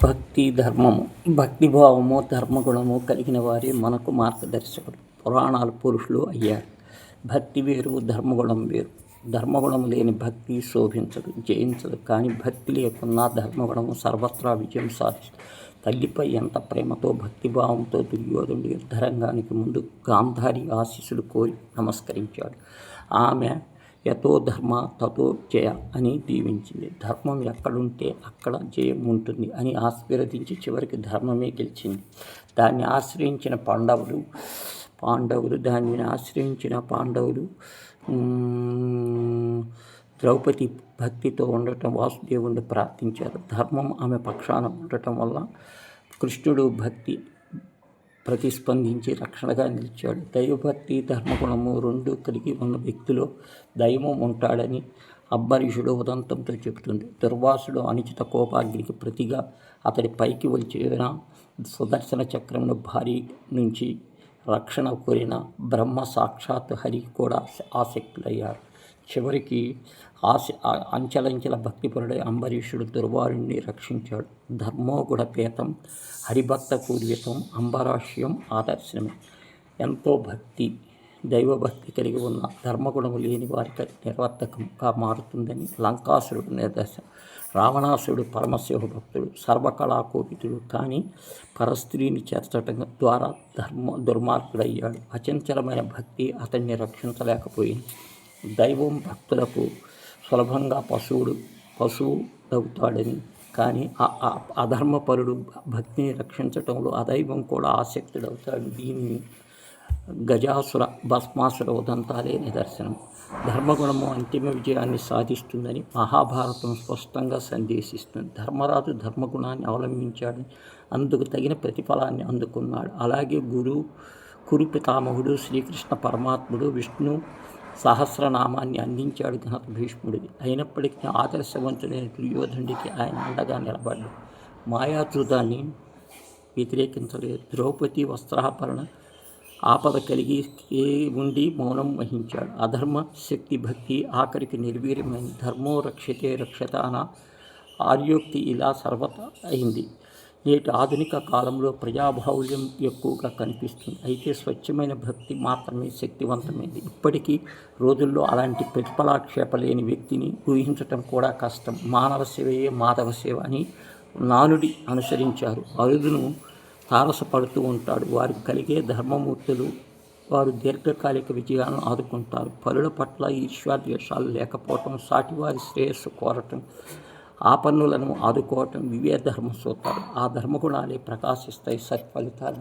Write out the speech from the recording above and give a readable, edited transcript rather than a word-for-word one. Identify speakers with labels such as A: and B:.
A: భక్తి ధర్మము భక్తిభావము ధర్మగుణము కలిగిన వారే మనకు మార్గదర్శకుడు. పురాణాలు పురుషులు అయ్యారు. భక్తి వేరు, ధర్మగుణం వేరు. ధర్మగుణం లేని భక్తి శోభించదు, జయించదు. కానీ భక్తి లేకున్నా ధర్మగుణము సర్వత్రా విజయం సాధిస్తుంది. తల్లిపై ఎంత ప్రేమతో భక్తిభావంతో దుర్యోధనుడు యుద్ధరంగానికి ముందు గాంధారి ఆశీస్సులు కోరి నమస్కరించాడు. ఆమె యతో ధర్మ తతో జయ అని దీవించింది. ధర్మం ఎక్కడుంటే అక్కడ జయం ఉంటుంది అని ఆశీర్వదించి చివరికి ధర్మమే గెలిచింది. దాన్ని ఆశ్రయించిన పాండవులు ద్రౌపది భక్తితో ఉండటం వాసుదేవుణ్ణి ప్రార్థించారు. ధర్మం ఆమె పక్షాన ఉండటం వల్ల కృష్ణుడు భక్తి ప్రతిస్పందించి రక్షణగా నిలిచాడు. దైవభక్తి ధర్మగుణము రెండు కలిగి ఉన్న వ్యక్తిలో దైవం ఉంటాడని అంబరీషుడు ఉదంతంతో చెబుతుంది. దుర్వాసుడు అనిచిత కోపాగ్నికి ప్రతిగా అతడి పైకి వచ్చిన సుదర్శన చక్రమును భారీ నుంచి రక్షణ కోరిన బ్రహ్మ సాక్షాత్ హరి కూడా ఆసక్తులయ్యారు. చివరికి అంచెలంచెల భక్తిపరుడై అంబరీషుడు దుర్వారుణ్ణి రక్షించాడు. ధర్మోగుణపేతం హరిభక్త పూర్వితం అంబరాష్యం ఆదర్శనమే. ఎంతో దైవభక్తి కలిగి ఉన్న ధర్మగుణము లేని వారికి నిర్వర్తకంగా మారుతుందని లంకాసురుడు నిదర్శనం. రావణాసురుడు పరమశివ భక్తుడు, సర్వకళాకోపితుడు. కానీ పరస్త్రీని చేర్చటం ద్వారా దుర్మార్గుడయ్యాడు. అచంచలమైన భక్తి అతన్ని రక్షించలేకపోయింది. దైవం భక్తులకు సులభంగా పశువుడవుతాడని, కానీ అధర్మపరుడు భక్తిని రక్షించటంలో అదైవం కూడా ఆసక్తుడవుతాడు. దీనిని గజాసుర భస్మాసుర ఉదంతాలే నిదర్శనం. ధర్మగుణము అంతిమ విజయాన్ని సాధిస్తుందని మహాభారతం స్పష్టంగా సందేశిస్తుంది. ధర్మరాజు ధర్మగుణాన్ని అవలంబించాడని, అందుకు తగిన ప్రతిఫలాన్ని అందుకున్నాడు. అలాగే కురు పితామహుడు శ్రీకృష్ణ పరమాత్ముడు విష్ణు సహస్రనామాన్ని అందించాడు ఘనత భీష్ముడిది. అయినప్పటికీ ఆదర్శవంతుడైన దుర్యోధనుడికి ఆయన అండగా నిలబడ్డాడు. మాయాజూదాన్ని వ్యతిరేకించలేదు. ద్రౌపది వస్త్రాపరణ ఆపద కలిగి ఉండి మౌనం వహించాడు. అధర్మ శక్తి భక్తి ఆఖరికి నిర్వీర్యమైన ధర్మో రక్షతే రక్షత అన్న ఆర్యోక్తి ఇలా సర్వత అయింది. నేటి ఆధునిక కాలంలో ప్రజాబాహుల్యం ఎక్కువగా కనిపిస్తుంది. అయితే స్వచ్ఛమైన భక్తి మాత్రమే శక్తివంతమైంది. ఇప్పటికీ రోజుల్లో అలాంటి ప్రతిఫలాక్షేప లేని వ్యక్తిని ఊహించటం కూడా కష్టం. మానవ సేవయే మాధవ సేవ అని నానుడి అనుసరించారు. అరుదును తారసపడుతూ ఉంటాడు. వారికి కలిగే ధర్మమూర్తులు వారు దీర్ఘకాలిక విజయాలను ఆదుకుంటారు. పరుల పట్ల ఈర్ష్యాద్వేషాలు లేకపోవటం, సాటివారి శ్రేయస్సు కోరటం, ఆపన్నులను ఆదుకోవటం ఇవే ధర్మ సూత్రాలు. ఆ ధర్మగుణాలే ప్రకాశిస్తాయి, సత్ఫలితాలు